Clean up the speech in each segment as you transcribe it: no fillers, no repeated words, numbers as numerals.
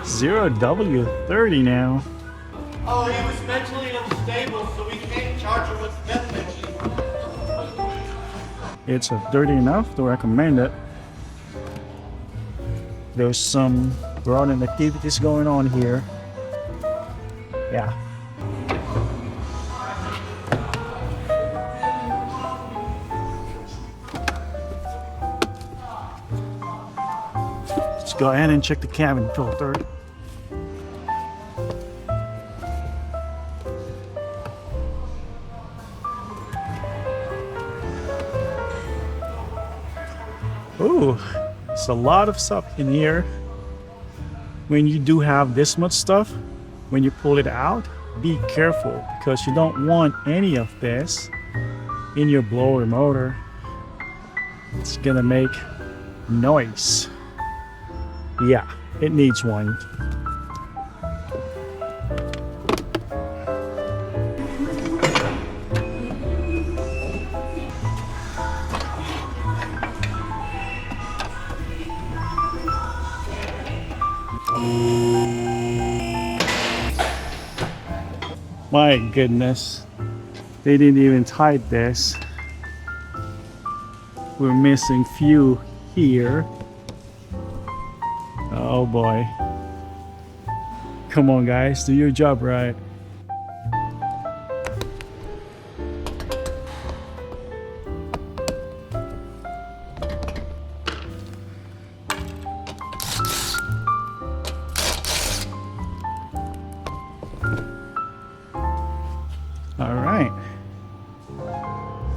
Zero W30 now. Oh, he was mentally unstable, so we can't charge him with meth machine. It's dirty enough to recommend it. There's some rodent activities going on here. Yeah. Let's go ahead and check the cabin filter. Ooh, it's a lot of stuff in here. When you do have this much stuff, when you pull it out, be careful because you don't want any of this in your blower motor. It's gonna make noise. Yeah, it needs one. My goodness, they didn't even tight this. We're missing few here. Oh boy. Come on guys, do your job right. All right.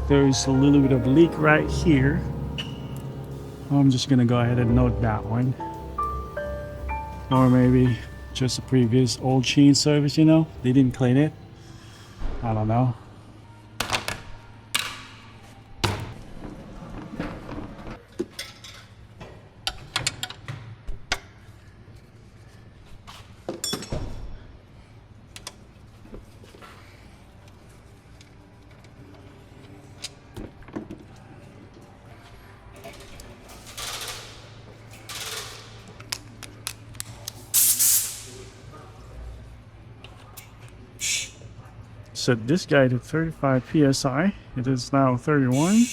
There's a little bit of leak right here. I'm just gonna go ahead and note that one. Or maybe just a previous oil change service, you know? They didn't clean it. I don't know. Set this guy to 35 psi. It is now 31.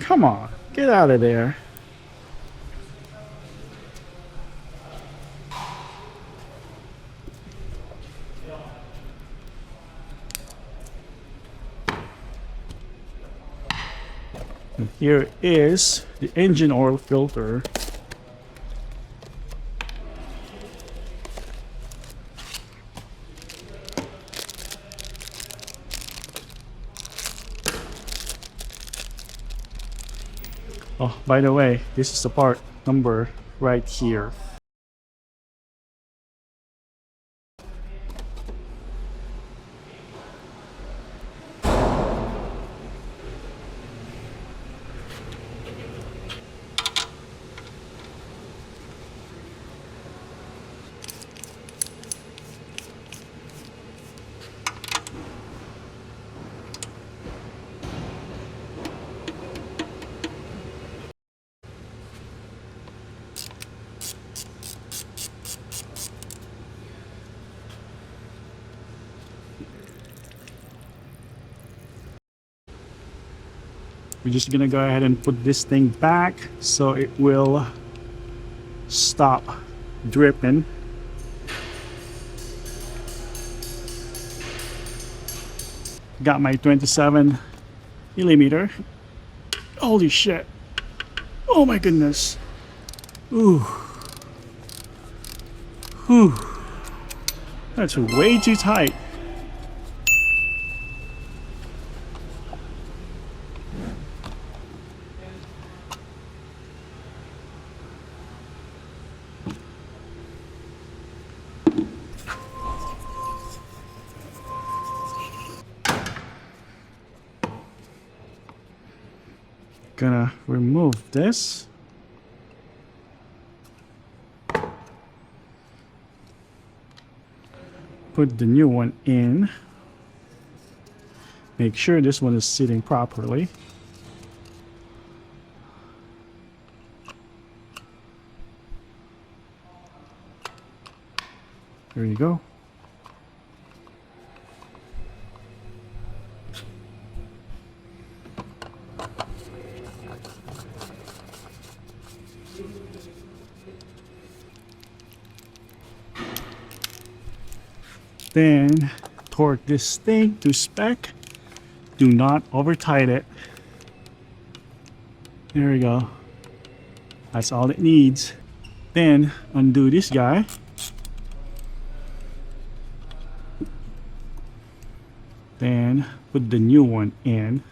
Come on, get out of there. And here is the engine oil filter. Oh, by the way, this is the part number right here. We're just gonna go ahead and put this thing back so it will stop dripping. Got my 27 millimeter. Holy shit. Oh my goodness. Ooh. Whew. That's way too tight. Gonna remove this. Put the new one in. Make sure this one is sitting properly. There you go. Then torque this thing to spec. Do not over tight it. There we go. That's all it needs. Then undo this guy. Then put the new one in.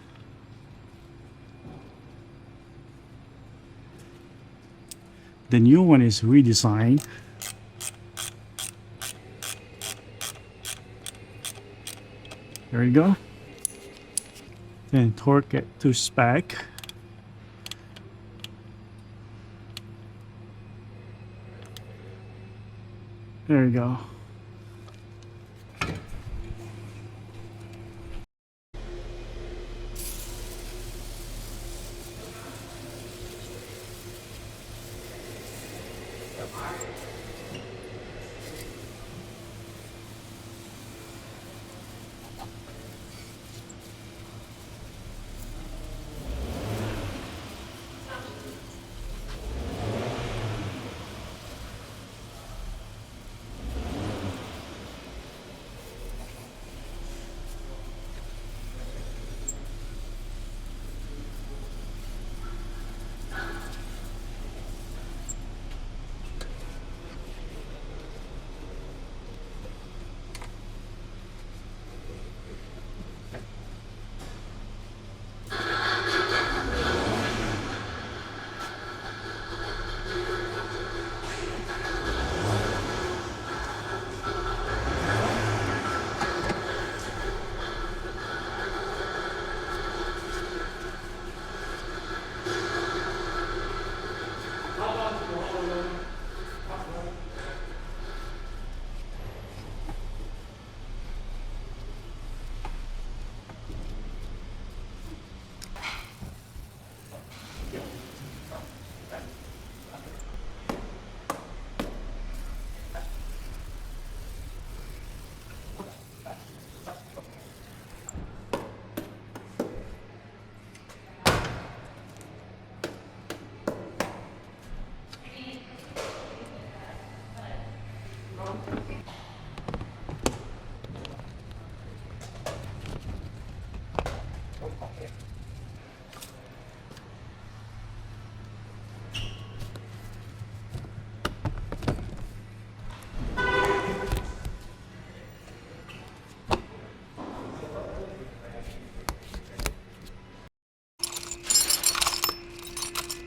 The new one is redesigned. There you go. Then torque it to spec. There you go.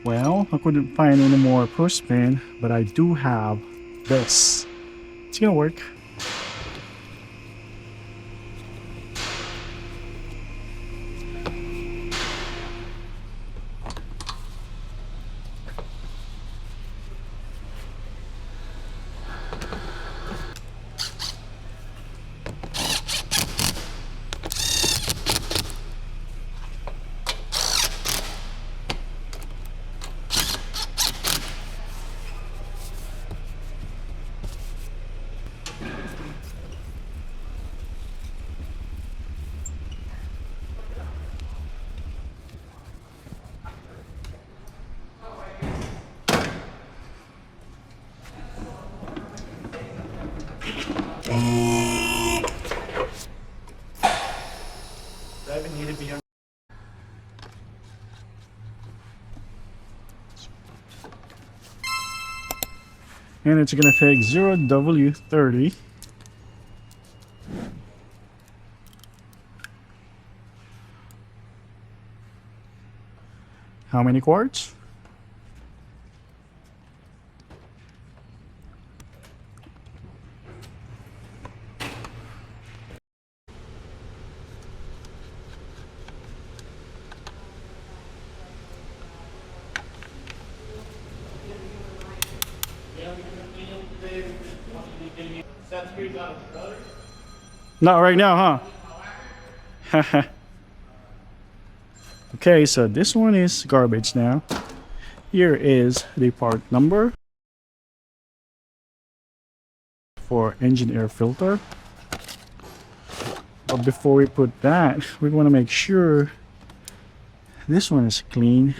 Well, I couldn't find any more push pin, but I do have this. It's gonna work. And it's gonna take 0W30. How many quarts? Not right now, huh? Okay, so this one is garbage now. Here is the part number for engine air filter. But before we put that, we want to make sure this one is clean.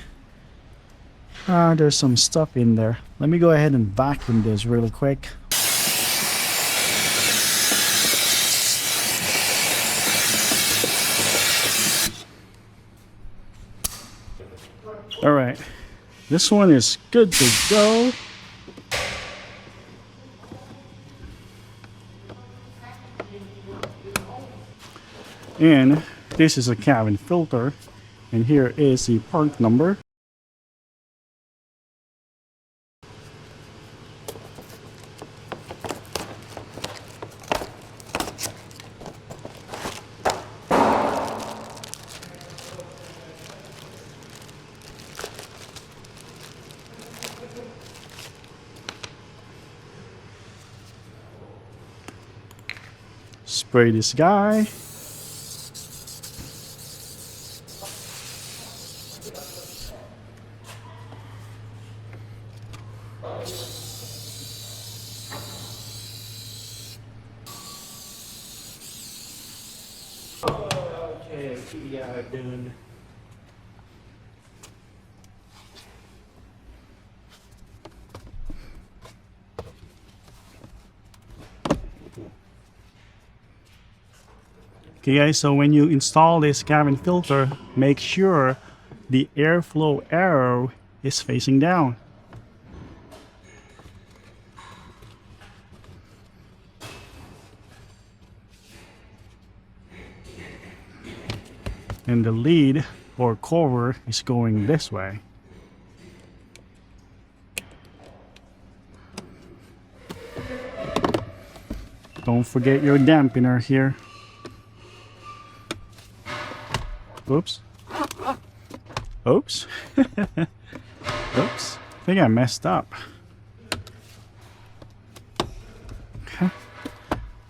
There's some stuff in there. Let me go ahead and vacuum this really quick. All right, this one is good to go. And this is a cabin filter, and here is the part number. Spray this guy. Okay, yeah, dude. Okay guys, so when you install this cabin filter, make sure the airflow arrow is facing down. And the lead or cover is going this way. Don't forget your dampener here. Oops. Oops. Oops. I think I messed up. Okay.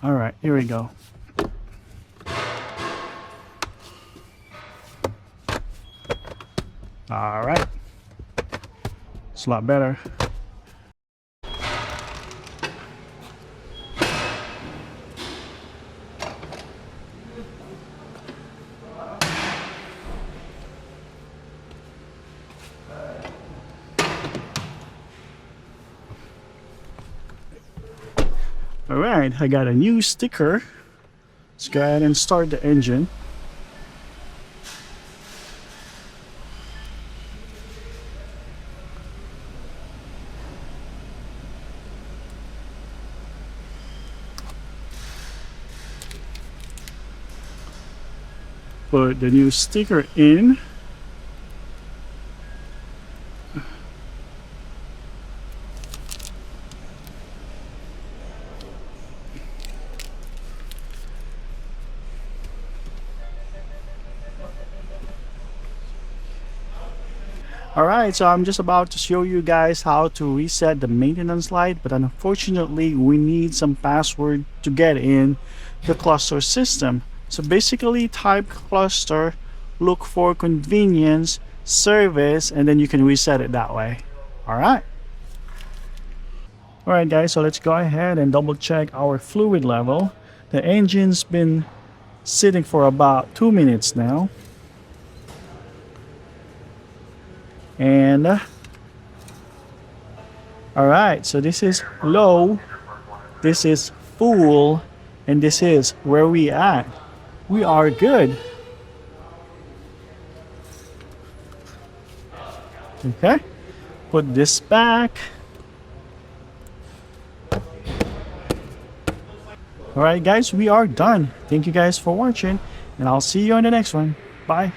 All right, here we go. All right. It's a lot better. All right, I got a new sticker. Let's go ahead and start the engine. Put the new sticker in. Alright, so I'm just about to show you guys how to reset the maintenance light, but unfortunately we need some password to get in the cluster system. So basically type cluster, look for convenience, service, and then you can reset it that way. Alright. Alright guys, so let's go ahead and double check our fluid level. The engine's been sitting for about 2 minutes now. And all right, so this is low, this is full, and this is where we at. We are good. Okay, put this back. All right, guys, we are done. Thank you guys for watching, and I'll see you on the next one. Bye.